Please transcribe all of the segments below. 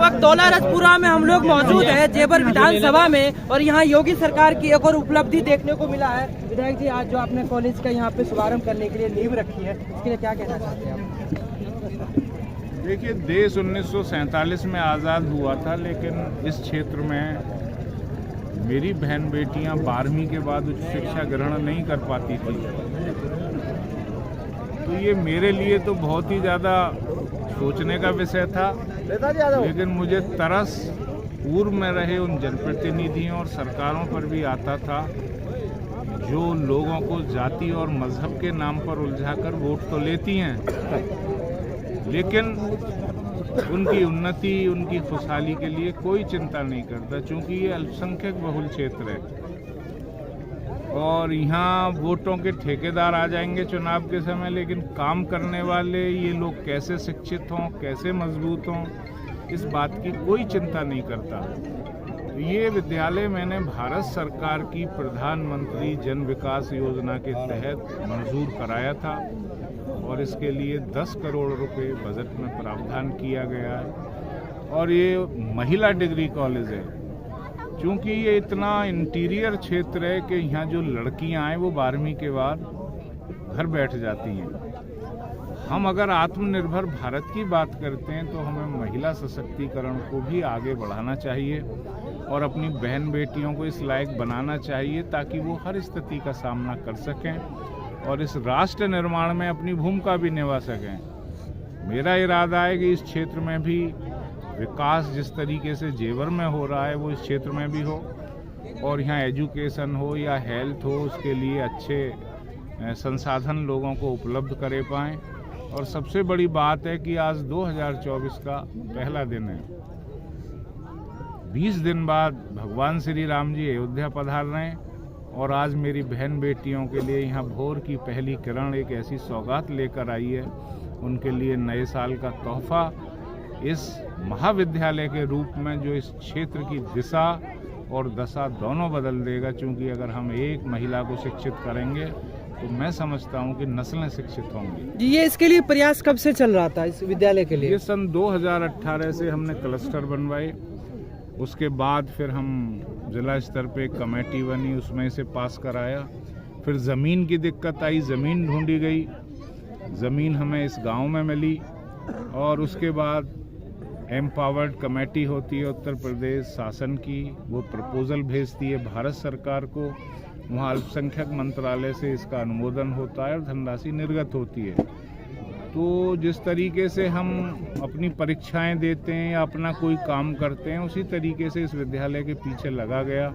वक्त दौलतपुरा में हम लोग मौजूद है, जेवर विधानसभा में, और यहाँ योगी सरकार की एक और उपलब्धि देखने को मिला है। विधायक जी, आज जो आपने कॉलेज का यहाँ पे शुभारंभ करने के लिए नींव रखी है, इसके लिए क्या कहना चाहते हैं आप? देखिए, देश 1947 में आज़ाद हुआ था, लेकिन इस क्षेत्र में मेरी बहन बेटियां 12वीं के बाद उच्च शिक्षा ग्रहण नहीं कर पाती थी। तो ये मेरे लिए तो बहुत ही ज़्यादा सोचने का विषय था, लेकिन मुझे तरस पूर्व में रहे उन जनप्रतिनिधियों और सरकारों पर भी आता था जो लोगों को जाति और मजहब के नाम पर उलझाकर वोट तो लेती हैं, लेकिन उनकी उन्नति, उनकी खुशहाली के लिए कोई चिंता नहीं करता। चूंकि ये अल्पसंख्यक बहुल क्षेत्र है और यहाँ वोटों के ठेकेदार आ जाएंगे चुनाव के समय, लेकिन काम करने वाले ये लोग कैसे शिक्षित हों, कैसे मजबूत हों, इस बात की कोई चिंता नहीं करता। ये विद्यालय मैंने भारत सरकार की प्रधानमंत्री जन विकास योजना के तहत मंजूर कराया था और इसके लिए 10 करोड़ रुपए बजट में प्रावधान किया गया है। और ये महिला डिग्री कॉलेज है। चूँकि ये इतना इंटीरियर क्षेत्र है कि यहाँ जो लड़कियाँ हैं वो 12वीं के बाद घर बैठ जाती हैं। हम अगर आत्मनिर्भर भारत की बात करते हैं तो हमें महिला सशक्तिकरण को भी आगे बढ़ाना चाहिए और अपनी बहन बेटियों को इस लायक बनाना चाहिए ताकि वो हर स्थिति का सामना कर सकें और इस राष्ट्र निर्माण में अपनी भूमिका भी निभा सकें। मेरा इरादा है कि इस क्षेत्र में भी विकास जिस तरीके से जेवर में हो रहा है वो इस क्षेत्र में भी हो और यहाँ एजुकेशन हो या हेल्थ हो, उसके लिए अच्छे संसाधन लोगों को उपलब्ध करे पाएँ। और सबसे बड़ी बात है कि आज 2024 का पहला दिन है। 20 दिन बाद भगवान श्री राम जी अयोध्या पधार रहे हैं और आज मेरी बहन बेटियों के लिए यहाँ भोर की पहली किरण एक ऐसी सौगात लेकर आई है। उनके लिए नए साल का तोहफा इस महाविद्यालय के रूप में जो इस क्षेत्र की दिशा और दशा दोनों बदल देगा। क्योंकि अगर हम एक महिला को शिक्षित करेंगे तो मैं समझता हूं कि नस्लें शिक्षित होंगी। जी, ये इसके लिए प्रयास कब से चल रहा था इस विद्यालय के लिए? ये सन 2018 से हमने क्लस्टर बनवाए, उसके बाद फिर हम जिला स्तर पे कमेटी बनी, उसमें से पास कराया। फिर ज़मीन की दिक्कत आई, ज़मीन ढूंढी गई, ज़मीन हमें इस गांव में मिली और उसके बाद एम्पावर्ड कमेटी होती है उत्तर प्रदेश शासन की, वो प्रपोजल भेजती है भारत सरकार को, वहाँ अल्पसंख्यक मंत्रालय से इसका अनुमोदन होता है और धनराशि निर्गत होती है। तो जिस तरीके से हम अपनी परीक्षाएं देते हैं या अपना कोई काम करते हैं, उसी तरीके से इस विद्यालय के पीछे लगा गया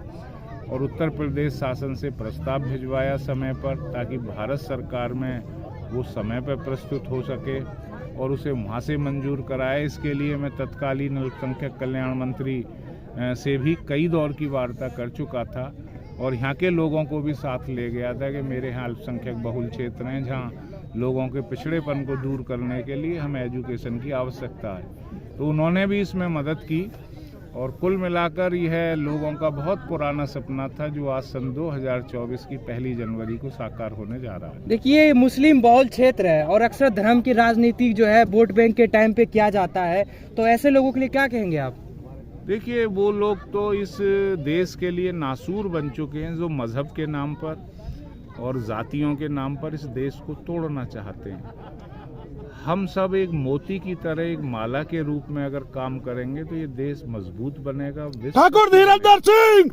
और उत्तर प्रदेश शासन से प्रस्ताव भिजवाया समय पर, ताकि भारत सरकार में वो समय पर प्रस्तुत हो सके और उसे वहाँ से मंजूर कराए। इसके लिए मैं तत्कालीन अल्पसंख्यक कल्याण मंत्री से भी कई दौर की वार्ता कर चुका था और यहाँ के लोगों को भी साथ ले गया था कि मेरे यहाँ अल्पसंख्यक बहुल क्षेत्र हैं जहाँ लोगों के पिछड़ेपन को दूर करने के लिए हमें एजुकेशन की आवश्यकता है। तो उन्होंने भी इसमें मदद की और कुल मिलाकर यह लोगों का बहुत पुराना सपना था जो आज सन 2024 की 1 जनवरी को साकार होने जा रहा है। देखिए, मुस्लिम बहुल क्षेत्र है और अक्सर धर्म की राजनीति जो है वोट बैंक के टाइम पे किया जाता है, तो ऐसे लोगों के लिए क्या कहेंगे आप? देखिए, वो लोग तो इस देश के लिए नासूर बन चुके हैं जो मजहब के नाम पर और जातियों के नाम पर इस देश को तोड़ना चाहते हैं। हम सब एक मोती की तरह एक माला के रूप में अगर काम करेंगे तो ये देश मजबूत बनेगा। ठाकुर धीरंधर सिंह,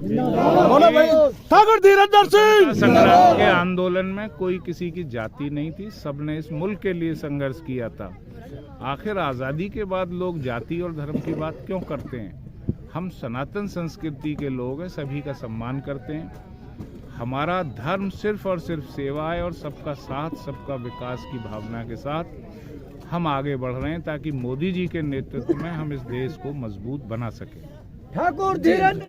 ठाकुर धीरंधर सिंह। संग्राम के आंदोलन में कोई किसी की जाति नहीं थी, सबने इस मुल्क के लिए संघर्ष किया था। आखिर आज़ादी के बाद लोग जाति और धर्म की बात क्यों करते हैं? हम सनातन संस्कृति के लोग हैं, सभी का सम्मान करते हैं। हमारा धर्म सिर्फ और सिर्फ सेवा है और सबका साथ, सबका विकास की भावना के साथ हम आगे बढ़ रहे हैं ताकि मोदी जी के नेतृत्व में हम इस देश को मजबूत बना सकें। ठाकुर धीरंधर